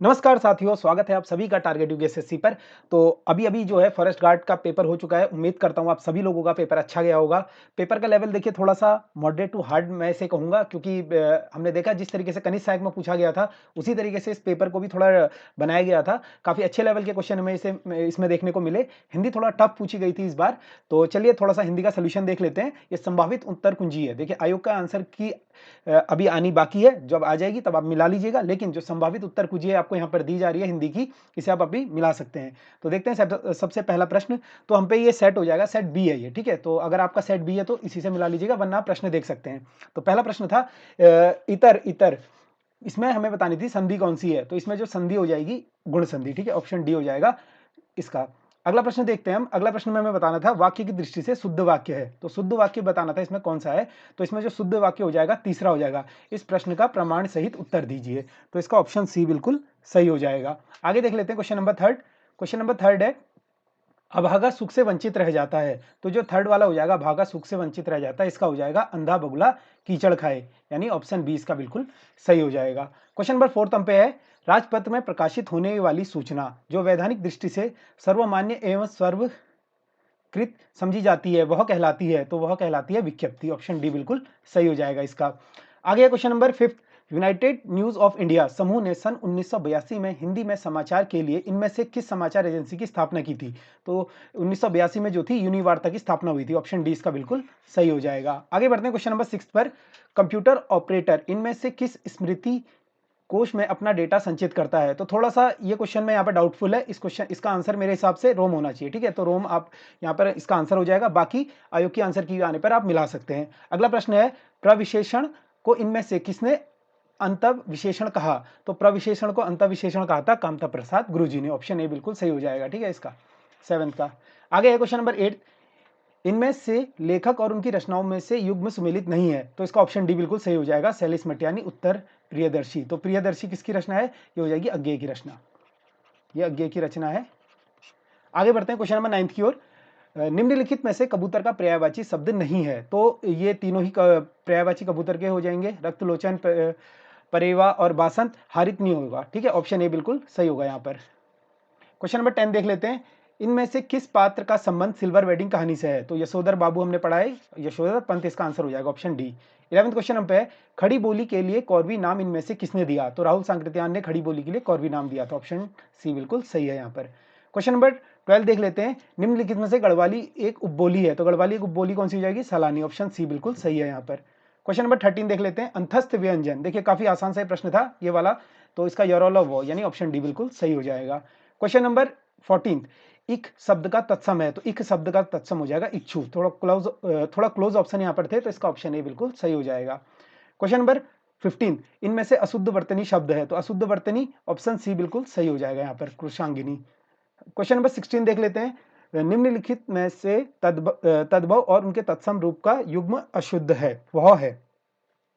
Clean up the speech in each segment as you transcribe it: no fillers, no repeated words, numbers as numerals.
नमस्कार साथियों, स्वागत है आप सभी का टारगेट यूपीएससी पर। तो अभी-अभी जो है फॉरेस्ट गार्ड का पेपर हो चुका है। उम्मीद करता हूँ आप सभी लोगों का पेपर अच्छा गया होगा। पेपर का लेवल देखिए थोड़ा-सा मॉडरेट टू हार्ड मैं इसे कहूँगा क्योंकि हमने देखा जिस तरीके से कनिष्ठ सहायक में पूछा गया था, उसी तरीके से इस पेपर को भी थोड़ा बनाया गया था। काफ़ी अच्छे लेवल के क्वेश्चन हमें इसमें देखने को मिले। हिंदी थोड़ा टफ पूछी गई थी इस बार, तो चलिए थोड़ा-सा हिंदी का सॉल्यूशन देख लेते हैं। ये संभावित उत्तर कुंजी है। देखिए आयोग का आंसर की अभी आनी बाकी है, जब आ जाएगी तब आप मिला लीजिएगा, लेकिन जो संभावित उत्तर कुंजी है आपको यहाँ पर दी जा रही है हिंदी की, इसे आप अभी मिला सकते हैं। तो देखते हैं सबसे पहला प्रश्न, तो हम पे ये सेट हो जाएगा, सेट बी है ये, ठीक है? तो अगर आपका सेट बी है तो इसी से मिला लीजिएगा, वरना आप प्रश्न देख सकते हैं। तो पहला प्रश्न था इतर, इसमें हमें बतानी थी संधि कौन सी है, तो इसमें जो संधि हो जाएगी गुण संधि, ठीक है? ऑप्शन डी हो जाएगा इसका। अगला प्रश्न देखते हैं हम। अगला प्रश्न में हमें बताना था वाक्य की दृष्टि से शुद्ध वाक्य है, तो शुद्ध वाक्य बताना था इसमें कौन सा है, तो इसमें जो शुद्ध वाक्य हो जाएगा तीसरा हो जाएगा। इस प्रश्न का प्रमाण सहित उत्तर दीजिए, तो इसका ऑप्शन सी बिल्कुल सही हो जाएगा। आगे देख लेते हैं question number third. Question number third है अभागा सुख से वंचित रह जाता है, तो जो थर्ड वाला हो जाएगा अभागा सुख से वंचित रह जाता है, इसका हो जाएगा अंधा बगुला कीचड़ खाए, यानी ऑप्शन बी इसका बिल्कुल सही हो जाएगा। क्वेश्चन नंबर फोर्थ हम पे है राजपत्र में प्रकाशित होने वाली सूचना जो वैधानिक दृष्टि से सर्वमान्य एवं सर्वकृत समझी जाती है वह कहलाती है, तो वह कहलाती है विज्ञप्ति। ऑप्शन डी बिल्कुल सही हो जाएगा इसका। आगे question number fifth, United news of India समूह ने सन 1982 में हिंदी में समाचार के लिए इनमें से किस समाचार एजेंसी की स्थापना की थी? तो 1982 में जो थी यूनिवार्ता की स्थापना हुई थी। ऑप्शन डी इसका बिल्कुल सही हो जाएगा। आगे बढ़ते हैं क्वेश्चन नंबर 6 पर। कंप्यूटर ऑपरेटर इनमें से किस स्मृति कोश में अपना डेटा संचित करता है? तो थोड़ा सा ये क्वेश्चन में यहाँ पर डाउटफुल है। इसका आंसर मेरे हिसाब से रोम होना चाहिए, ठीक है? तो रोम आप यहाँ पर इसका आंसर हो जाएगा, बाकी आयोग की आंसर की आने पर आप मिला सकते हैं। अगला प्रश्न है प्रविशेषण को इनमें से किसने अंतः विशेषण कहा? तो प्रविशेषण को अंतः विशेषण कहा था कामता प्रसाद गुरुजी ने। ऑप्शन ए बिल्कुल सही हो जाएगा, ठीक है? इसका सेवेंथ का। आगे है क्वेश्चन नंबर 8, इनमें से लेखक और उनकी रचनाओं में से युग्म सुमेलित नहीं है, तो इसका ऑप्शन डी बिल्कुल सही हो जाएगा, सैलिस मटियानी उत्तर प्रियदर्शी। तो प्रियदर्शी किसकी रचना है? ये हो जाएगी अज्ञेय की रचना, ये अज्ञेय की रचना है। आगे बढ़ते हैं क्वेश्चन नंबर 9 की ओर। निम्नलिखित में से कबूतर का पर्यायवाची शब्द नहीं है, तो ये तीनों ही पर्यायवाची कबूतर के हो जाएंगे, रक्तलोचन, परेवा और बासंत। हारित नहीं होगा, ठीक है? ऑप्शन ए बिल्कुल सही होगा यहाँ पर। क्वेश्चन नंबर 10 देख लेते हैं। इनमें से किस पात्र का संबंध सिल्वर वेडिंग कहानी से है? तो यशोधर बाबू हमने पढ़ा है, यशोधर पंत इसका आंसर हो जाएगा, ऑप्शन डी। 11वें क्वेश्चन हम पे है खड़ी बोली के लिए कौरवी नाम इनमें से किसने दिया? तो राहुल सांकृत्यायन ने खड़ी बोली के लिए कौरवी नाम दिया था। ऑप्शन सी बिल्कुल सही है यहाँ पर। क्वेश्चन नंबर 12 देख लेते हैं। निम्नलिखित में से गढ़वाली एक उपबोली है, तो गढ़वाली एक उपबोली कौन सी हो जाएगी? सलानी। ऑप्शन सी बिल्कुल सही है यहाँ पर। क्वेश्चन नंबर 13 देख लेते हैं। अंतस्थ व्यंजन, देखिए काफी आसान सा प्रश्न था ये वाला, तो इसका योरोलॉव वो यानी ऑप्शन डी बिल्कुल सही हो जाएगा। क्वेश्चन नंबर 14, इक शब्द का तत्सम है, तो इक शब्द का तत्सम हो जाएगा इच्छु। थोड़ा क्लोज ऑप्शन यहाँ पर थे, तो इसका ऑप्शन ए बिल्कुल सही हो जाएगा। क्वेश्चन नंबर 15, इनमें से अशुद्ध वर्तनी शब्द है, तो अशुद्ध वर्तनी ऑप्शन सी बिल्कुल सही हो जाएगा यहाँ पर, कृषांगिनी। क्वेश्चन नंबर 16 देख लेते हैं। निम्नलिखित में से तद्भव और उनके तत्सम रूप का युग्म अशुद्ध है, वह है,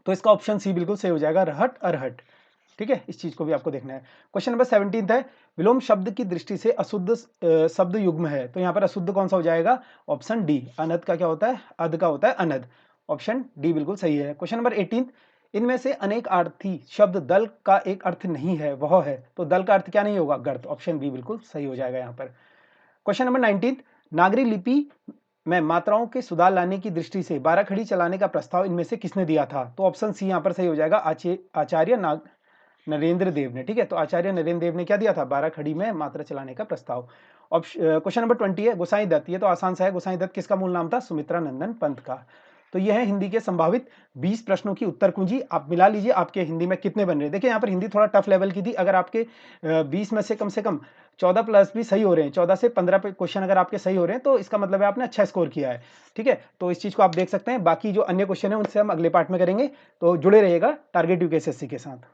तो इसका ऑप्शन सी बिल्कुल सही हो जाएगा, रहट अरहट, ठीक है? इस चीज को भी आपको देखना है। क्वेश्चन नंबर 17 है विलोम शब्द की दृष्टि से अशुद्ध शब्द युग्म है, तो यहाँ पर अशुद्ध कौन सा हो जाएगा? Option D. अनद का क्या होता है? अद का होता है अनद। ऑप्शन डी बिल्कुल सही है। क्वेश्चन नंबर 18, इनमें से अनेक अर्थी शब्द दल का एक अर्थ नहीं है, वह है, तो दल का अर्थ क्या नहीं होगा? गर्त। ऑप्शन बी बिल्कुल सही हो जाएगा यहाँ पर। क्वेश्चन नंबर 19, नागरी लिपि में मात्राओं के सुधार लाने की दृष्टि से 12 खड़ी चलाने का प्रस्ताव इनमें से किसने दिया था? तो ऑप्शन सी यहाँ पर सही हो जाएगा, आचार्य नरेंद्र देव ने, ठीक है? तो आचार्य नरेंद्र देव ने क्या दिया था? 12 खड़ी में मात्रा चलाने का प्रस्ताव। क्वेश्चन नंबर 20 है गोसाई दत्त, ये तो आसान सा है। गोसाई दत्त किसका मूल नाम था? सुमित्रा नंदन पंत का। तो यह है हिंदी के संभावित 20 प्रश्नों की उत्तर कुंजी। आप मिला लीजिए आपके हिंदी में कितने बन रहे हैं। देखिए यहाँ पर हिंदी थोड़ा टफ लेवल की थी, अगर आपके 20 में से कम 14 प्लस भी सही हो रहे हैं, 14 से 15 क्वेश्चन अगर आपके सही हो रहे हैं, तो इसका मतलब है आपने अच्छा स्कोर किया है, ठीक है? तो इस चीज को आप देख सकते हैं। बाकी जो अन्य क्वेश्चन है उनसे हम अगले पार्ट में करेंगे, तो जुड़े रहिएगा टारगेट यूपीएससी के साथ।